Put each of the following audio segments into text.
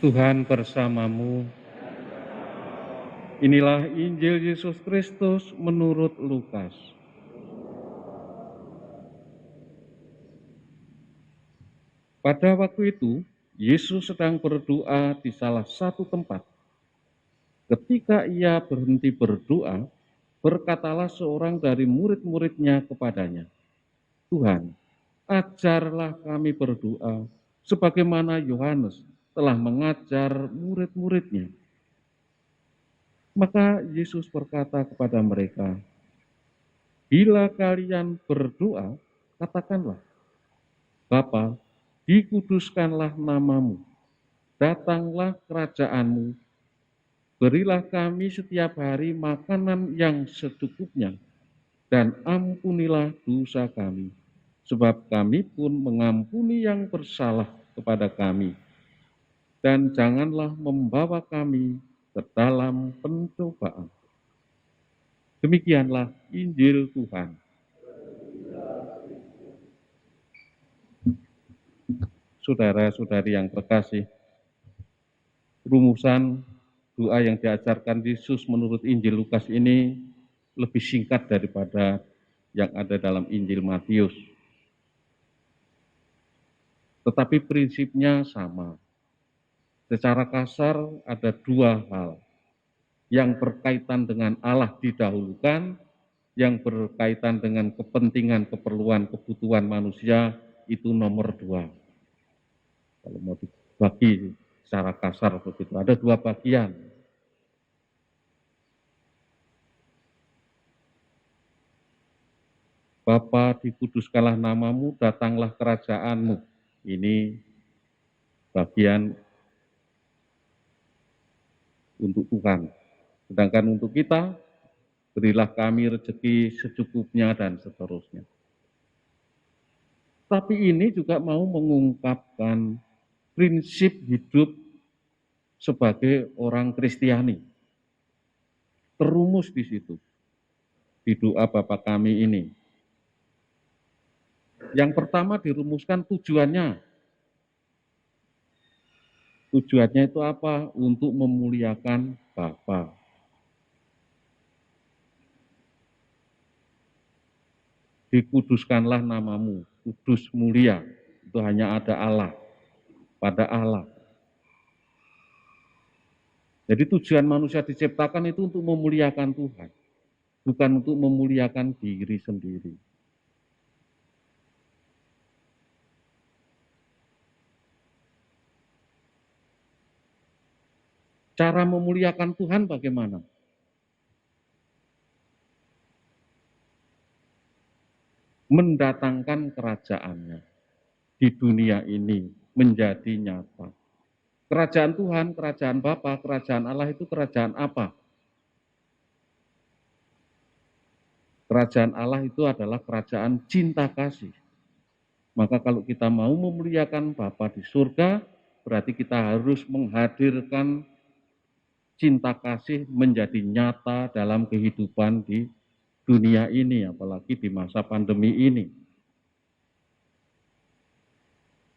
Tuhan bersamamu. Inilah Injil Yesus Kristus menurut Lukas. Pada waktu itu, Yesus sedang berdoa di salah satu tempat. Ketika ia berhenti berdoa, berkatalah seorang dari murid-muridnya kepadanya, "Tuhan, ajarlah kami berdoa, sebagaimana Yohanes telah mengajar murid-muridnya." Maka Yesus berkata kepada mereka, "Bila kalian berdoa, katakanlah, Bapa, dikuduskanlah namamu, datanglah kerajaanmu, berilah kami setiap hari makanan yang secukupnya, dan ampunilah dosa kami, sebab kami pun mengampuni yang bersalah kepada kami. Dan janganlah membawa kami ke dalam pencobaan." Demikianlah Injil Tuhan. Saudara-saudari yang terkasih, rumusan doa yang diajarkan Yesus menurut Injil Lukas ini lebih singkat daripada yang ada dalam Injil Matius. Tetapi prinsipnya sama. Secara kasar ada dua hal. Yang berkaitan dengan Allah didahulukan, yang berkaitan dengan kepentingan, keperluan, kebutuhan manusia itu nomor dua. Kalau mau dibagi secara kasar begitu, ada dua bagian. Bapa, dikuduskanlah namamu, datanglah kerajaanmu. Ini bagian untuk Tuhan. Sedangkan untuk kita, berilah kami rezeki secukupnya dan seterusnya. Tapi ini juga mau mengungkapkan prinsip hidup sebagai orang Kristiani. Terumus di situ, di doa Bapa kami ini. Yang pertama dirumuskan tujuannya. Tujuannya itu apa? Untuk memuliakan Bapa. Dikuduskanlah namamu, kudus mulia, itu hanya ada Allah, pada Allah. Jadi tujuan manusia diciptakan itu untuk memuliakan Tuhan, bukan untuk memuliakan diri sendiri. Cara memuliakan Tuhan bagaimana? Mendatangkan kerajaannya di dunia ini menjadi nyata. Kerajaan Tuhan, kerajaan Bapa, kerajaan Allah itu kerajaan apa? Kerajaan Allah itu adalah kerajaan cinta kasih. Maka kalau kita mau memuliakan Bapa di surga, berarti kita harus menghadirkan cinta kasih menjadi nyata dalam kehidupan di dunia ini, apalagi di masa pandemi ini.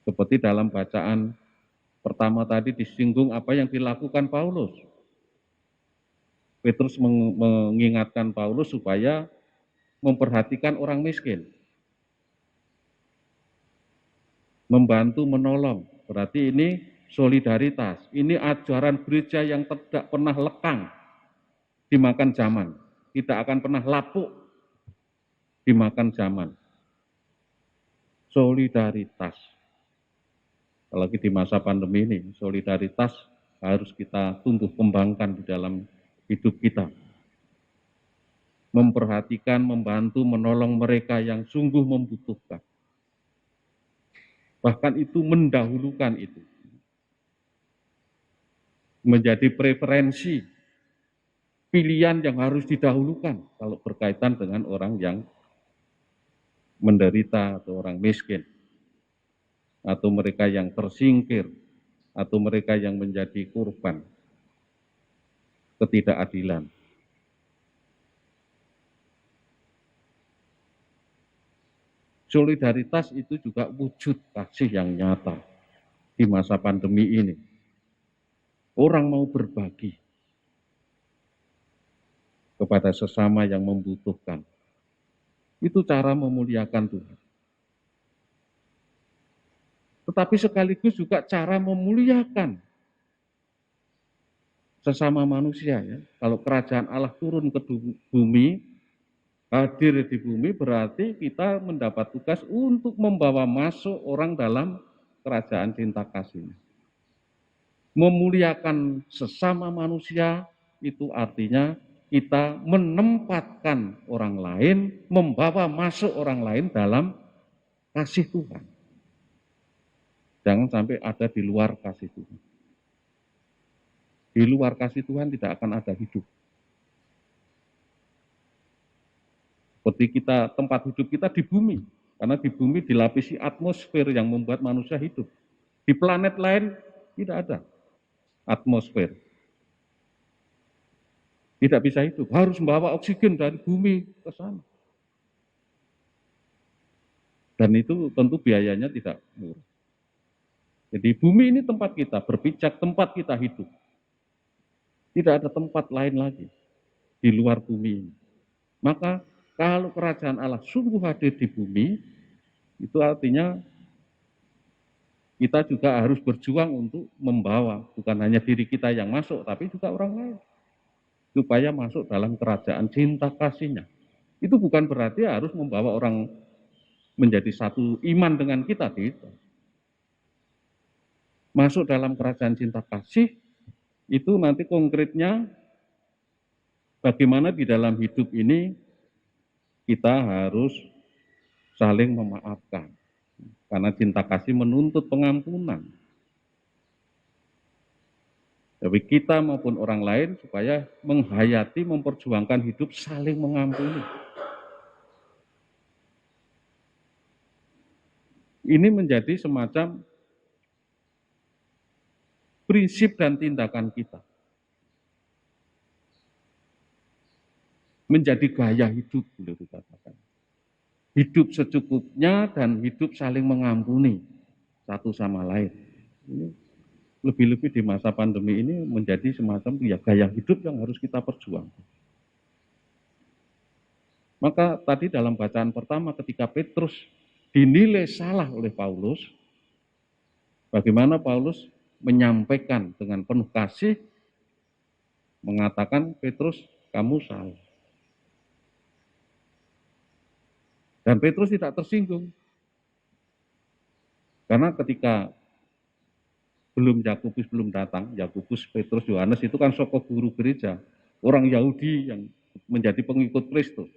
Seperti dalam bacaan pertama tadi disinggung apa yang dilakukan Paulus. Petrus mengingatkan Paulus supaya memperhatikan orang miskin. Membantu menolong, berarti ini solidaritas. Ini ajaran gereja yang tidak pernah lekang dimakan zaman. Tidak akan pernah lapuk dimakan zaman. Solidaritas. Apalagi di masa pandemi ini, solidaritas harus kita tumbuh kembangkan di dalam hidup kita. Memperhatikan, membantu, menolong mereka yang sungguh membutuhkan. Bahkan itu mendahulukan itu. Menjadi preferensi, pilihan yang harus didahulukan kalau berkaitan dengan orang yang menderita atau orang miskin, atau mereka yang tersingkir, atau mereka yang menjadi korban ketidakadilan. Solidaritas itu juga wujud kasih yang nyata di masa pandemi ini. orang mau berbagi kepada sesama yang membutuhkan. Itu cara memuliakan Tuhan. Tetapi sekaligus juga cara memuliakan sesama manusia ya. Kalau kerajaan Allah turun ke bumi, hadir di bumi berarti kita mendapat tugas untuk membawa masuk orang dalam kerajaan cinta kasih. Memuliakan sesama manusia itu artinya kita menempatkan orang lain, membawa masuk orang lain dalam kasih Tuhan. Jangan sampai ada di luar kasih Tuhan. Di luar kasih Tuhan tidak akan ada hidup. Seperti kita, tempat hidup kita di bumi. Karena di bumi dilapisi atmosfer yang membuat manusia hidup. Di planet lain tidak ada atmosfer. Tidak bisa hidup, harus membawa oksigen dari bumi ke sana. Dan itu tentu biayanya tidak murah. Jadi bumi ini tempat kita berpijak, tempat kita hidup. Tidak ada tempat lain lagi di luar bumi ini. Maka kalau kerajaan Allah sungguh hadir di bumi, itu artinya kita juga harus berjuang untuk membawa, bukan hanya diri kita yang masuk, tapi juga orang lain. Supaya masuk dalam kerajaan cinta kasih-Nya. Itu bukan berarti harus membawa orang menjadi satu iman dengan kita, tidak. Masuk dalam kerajaan cinta kasih, itu nanti konkretnya bagaimana di dalam hidup ini kita harus saling memaafkan. Karena cinta kasih menuntut pengampunan. Jadi kita maupun orang lain supaya menghayati, memperjuangkan hidup saling mengampuni. Ini menjadi semacam prinsip dan tindakan kita. Menjadi gaya hidup, boleh dikatakan. Hidup secukupnya dan hidup saling mengampuni satu sama lain. Ini lebih-lebih di masa pandemi ini menjadi semacam ya gaya hidup yang harus kita perjuangkan. Maka tadi dalam bacaan pertama ketika Petrus dinilai salah oleh Paulus, bagaimana Paulus menyampaikan dengan penuh kasih, mengatakan, Petrus, kamu salah. Dan Petrus tidak tersinggung. Karena ketika Yakubus belum datang, Yakubus, Petrus, Yohanes itu kan sokok guru gereja, orang Yahudi yang menjadi pengikut Kristus.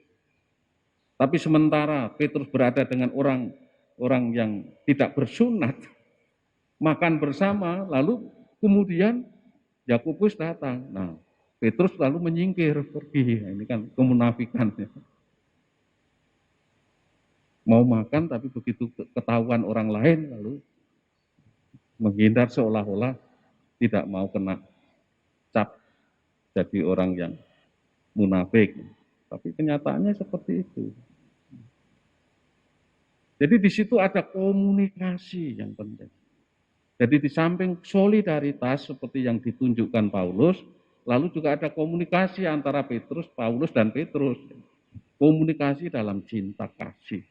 Tapi sementara Petrus berada dengan orang yang tidak bersunat, makan bersama, lalu kemudian Yakubus datang. Nah, Petrus lalu menyingkir pergi. Ini kan kemunafikan. Mau makan tapi begitu ketahuan orang lain lalu menghindar seolah-olah tidak mau kena cap jadi orang yang munafik. Tapi kenyataannya seperti itu. Jadi di situ ada komunikasi yang penting. Jadi di samping solidaritas seperti yang ditunjukkan Paulus, lalu juga ada komunikasi antara Paulus dan Petrus. Komunikasi dalam cinta kasih.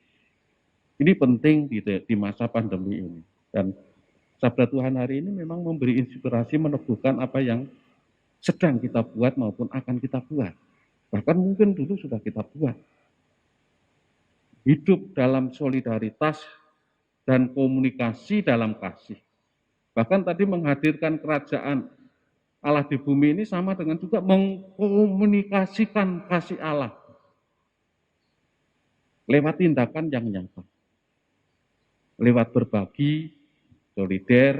Ini penting di masa pandemi ini. Dan Sabda Tuhan hari ini memang memberi inspirasi meneguhkan apa yang sedang kita buat maupun akan kita buat. Bahkan mungkin dulu sudah kita buat. Hidup dalam solidaritas dan komunikasi dalam kasih. Bahkan tadi menghadirkan kerajaan Allah di bumi ini sama dengan juga mengkomunikasikan kasih Allah lewat tindakan yang nyata. Lewat berbagi, solider,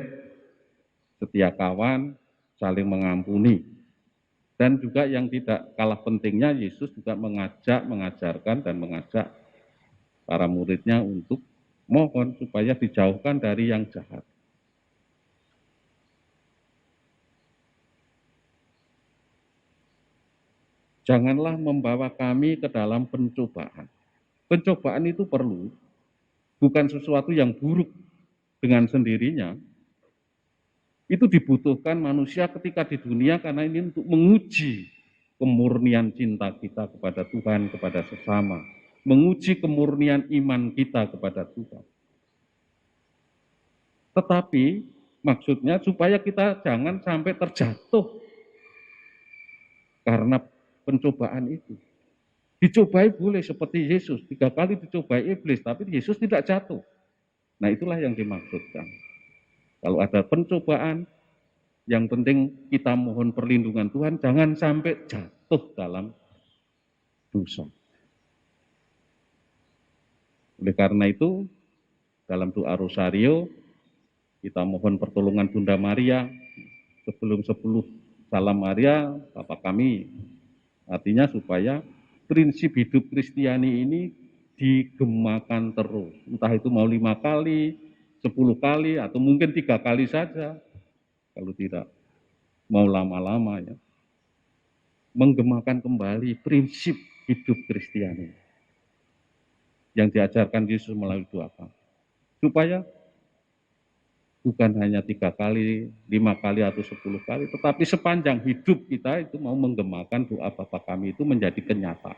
setia kawan, saling mengampuni. Dan juga yang tidak kalah pentingnya, Yesus juga mengajarkan dan mengajak para muridnya untuk mohon supaya dijauhkan dari yang jahat. Janganlah membawa kami ke dalam pencobaan. Pencobaan itu perlu, bukan sesuatu yang buruk dengan sendirinya. Itu dibutuhkan manusia ketika di dunia karena ini untuk menguji kemurnian cinta kita kepada Tuhan, kepada sesama. Menguji kemurnian iman kita kepada Tuhan. Tetapi maksudnya supaya kita jangan sampai terjatuh karena pencobaan itu. Dicobai boleh seperti Yesus, 3 kali dicobai iblis, tapi Yesus tidak jatuh. Nah itulah yang dimaksudkan. Kalau ada pencobaan, yang penting kita mohon perlindungan Tuhan, jangan sampai jatuh dalam dosa. Oleh karena itu, dalam doa Rosario, kita mohon pertolongan Bunda Maria, sebelum 10 Salam Maria, Bapa kami. Artinya supaya prinsip hidup Kristiani ini digemakan terus. Entah itu mau 5 kali, 10 kali, atau mungkin 3 kali saja. Kalau tidak mau lama-lama ya. Menggemakan kembali prinsip hidup Kristiani yang diajarkan Yesus melalui doa kami. Supaya bukan hanya 3 kali, 5 kali, atau 10 kali, tetapi sepanjang hidup kita itu mau menggemakan doa Bapa kami itu menjadi kenyataan.